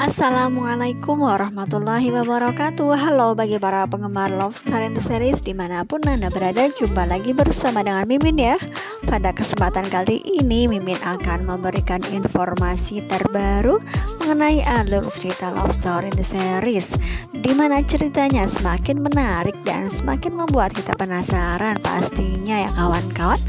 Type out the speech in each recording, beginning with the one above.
Assalamualaikum warahmatullahi wabarakatuh. Halo bagi para penggemar Love Star and the Series dimanapun Anda berada, jumpa lagi bersama dengan Mimin ya. Pada kesempatan kali ini Mimin akan memberikan informasi terbaru mengenai alur cerita Love Star and the Series, dimana ceritanya semakin menarik dan semakin membuat kita penasaran pastinya ya kawan-kawan.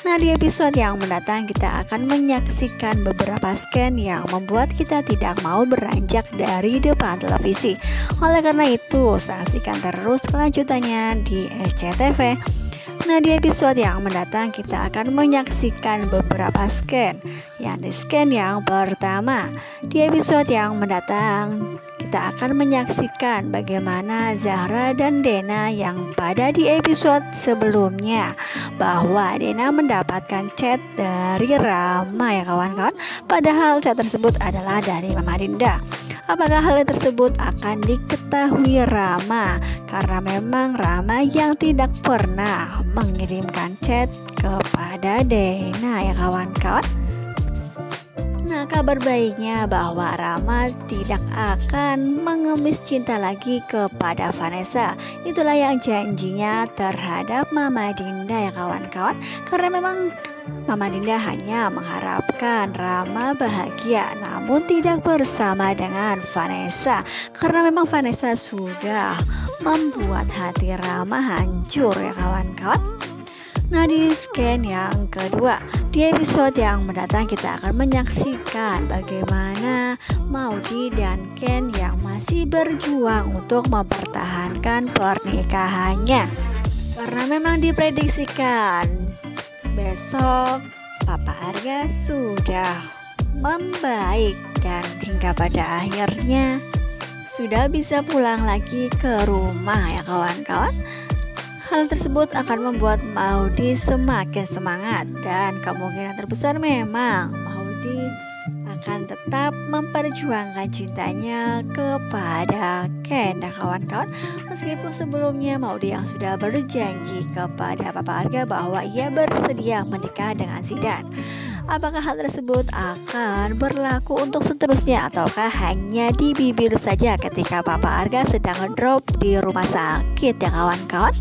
Nah, di episode yang mendatang kita akan menyaksikan beberapa scan yang membuat kita tidak mau beranjak dari depan televisi. Oleh karena itu, saksikan terus kelanjutannya di SCTV. Nah, di episode yang mendatang kita akan menyaksikan beberapa scan. Yang di scan yang pertama, di episode yang mendatang kita akan menyaksikan bagaimana Zahra dan Dena yang pada di episode sebelumnya, bahwa Dena mendapatkan chat dari Rama ya kawan-kawan. Padahal chat tersebut adalah dari Mama Dinda. Apakah hal tersebut akan diketahui Rama? Karena memang Rama yang tidak pernah mengirimkan chat kepada Dena ya kawan-kawan. Nah, kabar baiknya bahwa Rama tidak akan mengemis cinta lagi kepada Vanessa. Itulah yang janjinya terhadap Mama Dinda ya kawan-kawan. Karena memang Mama Dinda hanya mengharapkan Rama bahagia, namun tidak bersama dengan Vanessa. Karena memang Vanessa sudah membuat hati Rama hancur ya kawan-kawan. Nah, di scan yang kedua, di episode yang mendatang kita akan menyaksikan bagaimana Maudy dan Ken yang masih berjuang untuk mempertahankan pernikahannya. Karena memang diprediksikan besok Papa Arga sudah membaik dan hingga pada akhirnya sudah bisa pulang lagi ke rumah ya kawan-kawan. Hal tersebut akan membuat Maudy semakin semangat dan kemungkinan terbesar memang Maudy akan tetap memperjuangkan cintanya kepada Ken dan kawan-kawan. Meskipun sebelumnya Maudy yang sudah berjanji kepada Papa Arga bahwa ia bersedia menikah dengan Zidan. Apakah hal tersebut akan berlaku untuk seterusnya ataukah hanya di bibir saja ketika Papa Arga sedang ngedrop di rumah sakit ya kawan-kawan?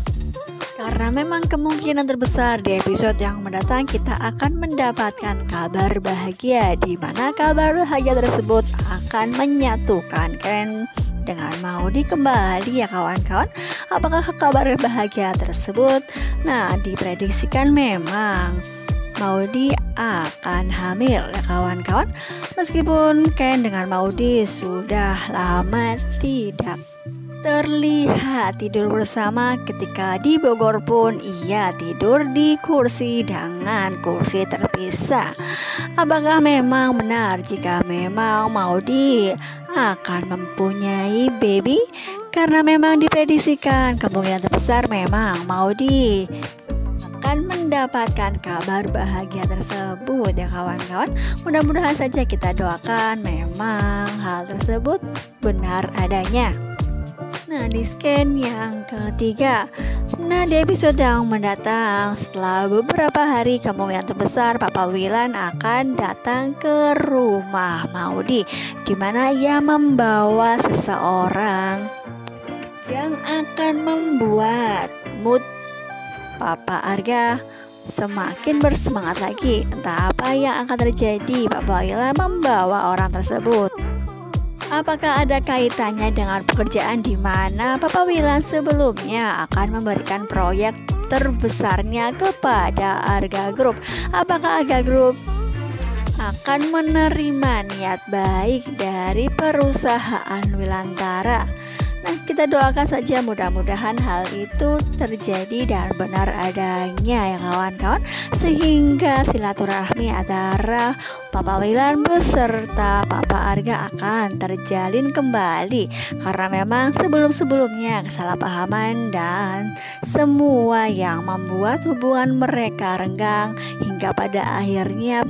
Karena memang kemungkinan terbesar di episode yang mendatang kita akan mendapatkan kabar bahagia, di mana kabar bahagia tersebut akan menyatukan Ken dengan Maudy kembali ya kawan-kawan. Apakah kabar bahagia tersebut? Nah, diprediksikan memang Maudy akan hamil ya kawan-kawan. Meskipun Ken dengan Maudy sudah lama tidak terlihat tidur bersama, ketika di Bogor pun ia tidur di kursi dengan kursi terpisah. Apakah memang benar jika memang Maudy akan mempunyai baby? Karena memang diprediksikan kemungkinan terbesar memang Maudy akan mendapatkan kabar bahagia tersebut ya kawan-kawan. Mudah-mudahan saja kita doakan memang hal tersebut benar adanya. Nah, di scan yang ketiga, nah di episode yang mendatang setelah beberapa hari kemungkinan terbesar Papa Wilan akan datang ke rumah Maudy, di mana ia membawa seseorang yang akan membuat mood Papa Arga semakin bersemangat lagi. Entah apa yang akan terjadi, Papa Wilan membawa orang tersebut. Apakah ada kaitannya dengan pekerjaan di mana Papa Wilan sebelumnya akan memberikan proyek terbesarnya kepada Arga Group? Apakah Arga Group akan menerima niat baik dari perusahaan Wilantara? Nah, kita doakan saja mudah-mudahan hal itu terjadi dan benar adanya ya kawan-kawan, sehingga silaturahmi antara Papa Wilan beserta Papa Arga akan terjalin kembali. Karena memang sebelum-sebelumnya kesalahpahaman dan semua yang membuat hubungan mereka renggang hingga pada akhirnya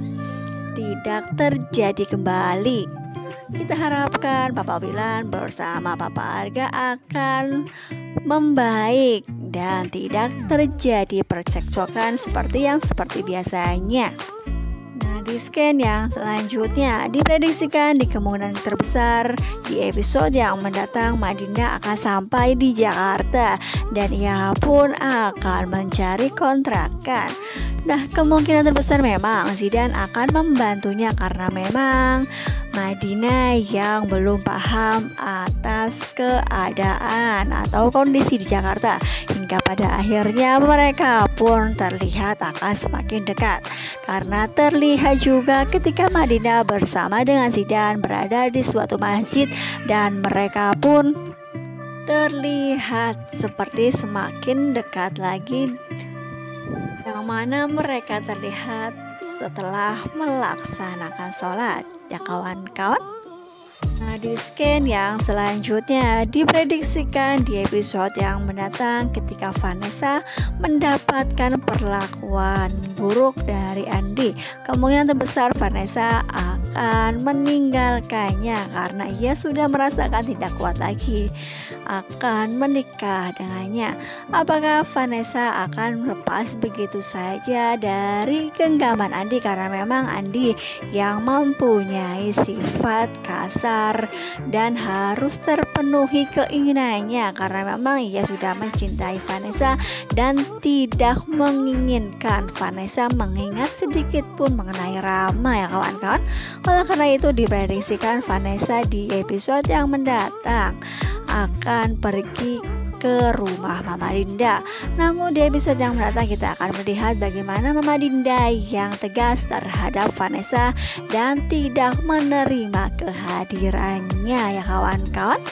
tidak terjadi kembali. Kita harapkan Papa Wilan bersama Papa Arga akan membaik dan tidak terjadi percekcokan seperti biasanya. Nah, Di scan yang selanjutnya diprediksikan di kemungkinan terbesar di episode yang mendatang Madinda akan sampai di Jakarta dan ia pun akan mencari kontrakan. Nah, kemungkinan terbesar memang Zidan akan membantunya karena memang Madinah yang belum paham atas keadaan atau kondisi di Jakarta hingga pada akhirnya mereka pun terlihat akan semakin dekat karena terlihat juga ketika Madinah bersama dengan Zidan berada di suatu masjid dan mereka pun terlihat seperti semakin dekat lagi, yang mana mereka terlihat setelah melaksanakan sholat ya kawan-kawan. Nah, di scan yang selanjutnya diprediksikan di episode yang mendatang ketika Vanessa mendapatkan perlakuan buruk dari Andi, kemungkinan terbesar Vanessa akan meninggalkannya karena ia sudah merasakan tidak kuat lagi akan menikah dengannya. Apakah Vanessa akan lepas begitu saja dari genggaman Andi karena memang Andi yang mempunyai sifat kasar dan harus terpenuhi keinginannya karena memang ia sudah mencintai Vanessa dan tidak menginginkan Vanessa mengingat sedikit pun mengenai Rama ya kawan-kawan. Oleh karena itu diprediksikan Vanessa di episode yang mendatang akan pergi ke rumah Mama Dinda. Namun di episode yang mendatang kita akan melihat bagaimana Mama Dinda yang tegas terhadap Vanessa dan tidak menerima kehadirannya ya kawan-kawan.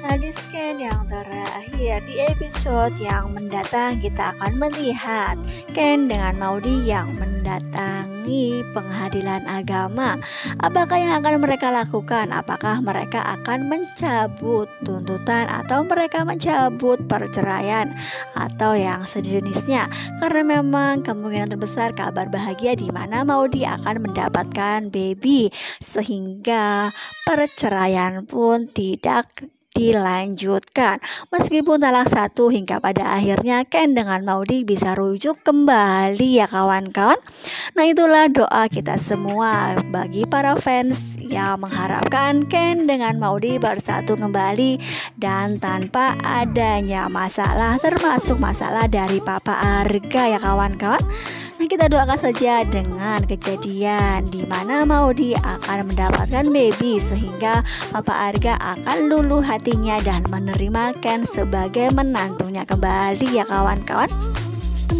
Nah, di scan yang terakhir di episode yang mendatang kita akan melihat Ken dengan Maudy yang mendatangi pengadilan agama. Apakah yang akan mereka lakukan? Apakah mereka akan mencabut tuntutan atau mereka mencabut perceraian atau yang sejenisnya? Karena memang kemungkinan terbesar kabar bahagia di mana Maudy akan mendapatkan baby sehingga perceraian pun tidak dilanjutkan. Meskipun talak satu hingga pada akhirnya Ken dengan Maudy bisa rujuk kembali ya kawan-kawan. Nah, itulah doa kita semua bagi para fans yang mengharapkan Ken dengan Maudy bersatu kembali dan tanpa adanya masalah, termasuk masalah dari Papa Arga ya kawan-kawan. Nah, kita doakan saja dengan kejadian di mana Maudy akan mendapatkan baby sehingga Papa Arga akan luluh hatinya dan menerima Ken sebagai menantunya kembali ya kawan-kawan.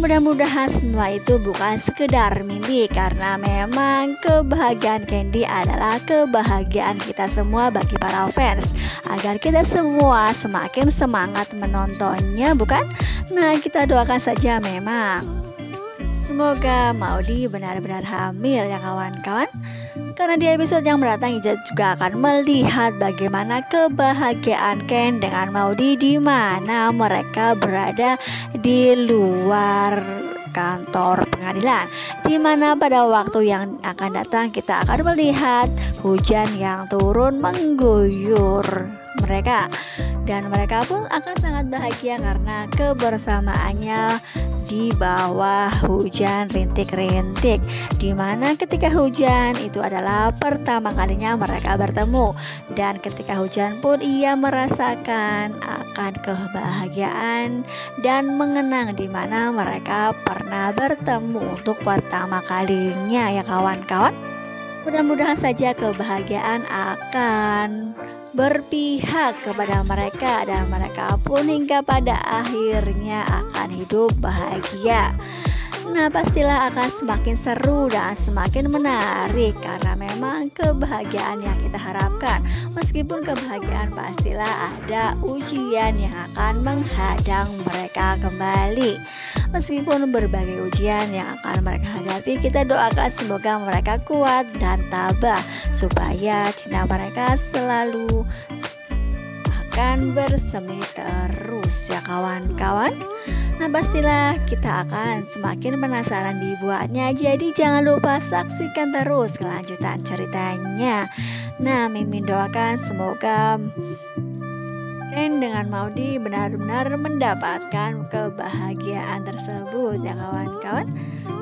Mudah-mudahan semua itu bukan sekedar mimpi karena memang kebahagiaan Candy adalah kebahagiaan kita semua bagi para fans agar kita semua semakin semangat menontonnya, bukan? Nah, kita doakan saja memang semoga Maudy benar-benar hamil ya kawan-kawan. Karena di episode yang mendatang Ija juga akan melihat bagaimana kebahagiaan Ken dengan Maudy di mana mereka berada di luar kantor pengadilan, di mana pada waktu yang akan datang kita akan melihat hujan yang turun mengguyur mereka dan mereka pun akan sangat bahagia karena kebersamaannya di bawah hujan rintik-rintik, di mana ketika hujan itu adalah pertama kalinya mereka bertemu dan ketika hujan pun ia merasakan akan kebahagiaan dan mengenang di mana mereka pernah bertemu untuk pertama kalinya ya kawan-kawan. Mudah-mudahan saja kebahagiaan akan berpihak kepada mereka dan mereka pun hingga pada akhirnya akan hidup bahagia. Nah, pastilah akan semakin seru dan semakin menarik karena memang kebahagiaan yang kita harapkan. Meskipun kebahagiaan pastilah ada ujian yang akan menghadang mereka kembali. Meskipun berbagai ujian yang akan mereka hadapi, kita doakan semoga mereka kuat dan tabah supaya cinta mereka selalu akan bersemi terus ya kawan-kawan. Nah, pastilah kita akan semakin penasaran dibuatnya. Jadi jangan lupa saksikan terus kelanjutan ceritanya. Nah, Mimin doakan semoga Ken dengan Maudy benar-benar mendapatkan kebahagiaan tersebut ya kawan-kawan.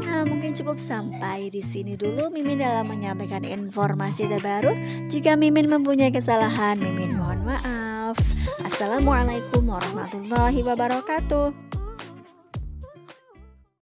Nah, Mungkin cukup sampai di sini dulu Mimin dalam menyampaikan informasi terbaru. Jika Mimin mempunyai kesalahan, Mimin mohon maaf. Assalamualaikum warahmatullahi wabarakatuh.